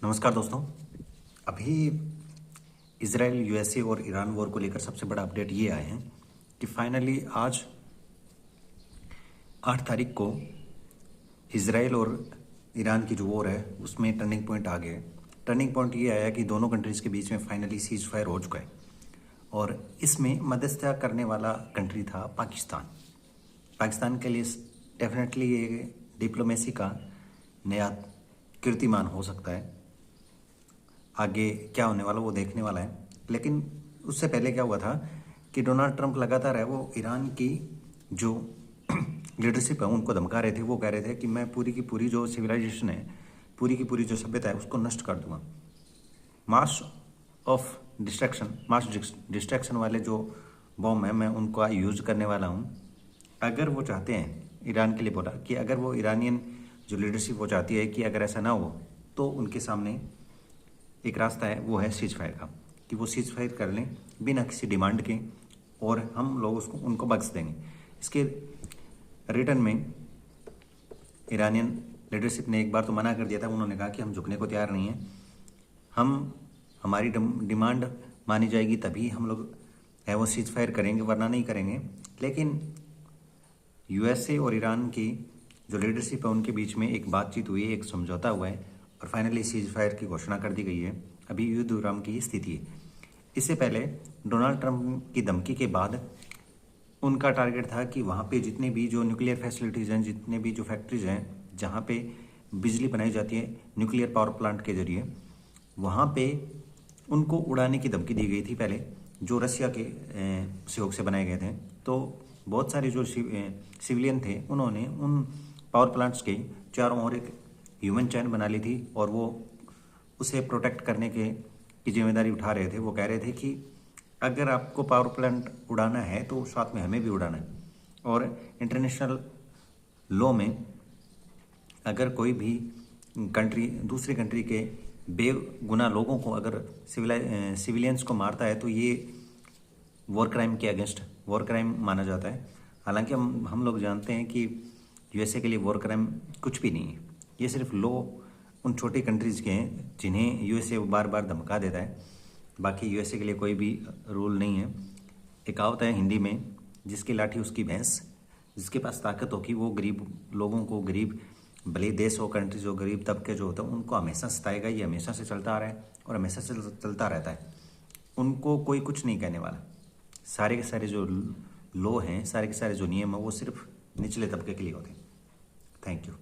नमस्कार दोस्तों। अभी इसराइल, यूएसए और ईरान वॉर को लेकर सबसे बड़ा अपडेट ये आए हैं कि फाइनली आज 8 तारीख को इसराइल और ईरान की जो वॉर है उसमें टर्निंग पॉइंट आ गए। टर्निंग पॉइंट ये आया कि दोनों कंट्रीज़ के बीच में फाइनली सीज फायर हो चुका है और इसमें मध्यस्थता करने वाला कंट्री था पाकिस्तान। पाकिस्तान के लिए डेफिनेटली ये डिप्लोमेसी का नया कीर्तिमान हो सकता है। आगे क्या होने वाला वो देखने वाला है। लेकिन उससे पहले क्या हुआ था कि डोनाल्ड ट्रंप लगातार है वो ईरान की जो लीडरशिप है उनको धमका रहे थे। वो कह रहे थे कि मैं पूरी की पूरी जो सिविलाइजेशन है, पूरी की पूरी जो सभ्यता है उसको नष्ट कर दूंगा। मास डिस्ट्रक्शन वाले जो बॉम्ब है मैं उनका यूज करने वाला हूँ। अगर वो चाहते हैं, ईरान के लिए बोला कि अगर वो ईरानियन जो लीडरशिप वो चाहती है कि अगर ऐसा ना हो तो उनके सामने एक रास्ता है, वो है सीज फायर का, कि वो सीज फायर कर लें बिना किसी डिमांड के और हम लोग उसको उनको बख्श देंगे। इसके रिटर्न में ईरानियन लीडरशिप ने एक बार तो मना कर दिया था। उन्होंने कहा कि हम झुकने को तैयार नहीं हैं, हमारी डिमांड मानी जाएगी तभी हम लोग है वो सीज फायर करेंगे, वरना नहीं करेंगे। लेकिन यूएसए और ईरान की जो लीडरशिप है उनके बीच में एक बातचीत हुई, एक समझौता हुआ है और फाइनली सीज फायर की घोषणा कर दी गई है। अभी युद्ध विराम की स्थिति है। इससे पहले डोनाल्ड ट्रंप की धमकी के बाद उनका टारगेट था कि वहाँ पे जितने भी जो न्यूक्लियर फैसिलिटीज़ हैं, जितने भी जो फैक्ट्रीज़ हैं जहाँ पे बिजली बनाई जाती है न्यूक्लियर पावर प्लांट के जरिए, वहाँ पे उनको उड़ाने की धमकी दी गई थी पहले, जो रसिया के सहयोग से बनाए गए थे। तो बहुत सारे जो सिविलियन थे उन्होंने उन पावर प्लांट्स के चारों ओर एक ह्यूमन चैन बना ली थी और वो उसे प्रोटेक्ट करने की जिम्मेदारी उठा रहे थे। वो कह रहे थे कि अगर आपको पावर प्लांट उड़ाना है तो साथ में हमें भी उड़ाना है। और इंटरनेशनल लॉ में अगर कोई भी कंट्री दूसरी कंट्री के बेगुनाह लोगों को अगर सिविलियंस को मारता है तो ये वॉर क्राइम के अगेंस्ट वॉर क्राइम माना जाता है। हालांकि हम लोग जानते हैं कि यूएसए के लिए वॉर क्राइम कुछ भी नहीं है। ये सिर्फ लॉ उन छोटी कंट्रीज़ के हैं जिन्हें यूएसए बार बार धमका देता है। बाकी यूएसए के लिए कोई भी रूल नहीं है। एक कहावत है हिंदी में, जिसकी लाठी उसकी भैंस। जिसके पास ताकत होगी वो गरीब लोगों को, गरीब भले देश हो, कंट्रीज हो, गरीब तबके जो होता है उनको हमेशा सताएगा। ये हमेशा से चलता आ रहा है और हमेशा से चलता रहता है। उनको कोई कुछ नहीं कहने वाला। सारे के सारे जो लॉ हैं, सारे के सारे जो नियम हैं वो सिर्फ निचले तबके के लिए होते हैं। Thank you.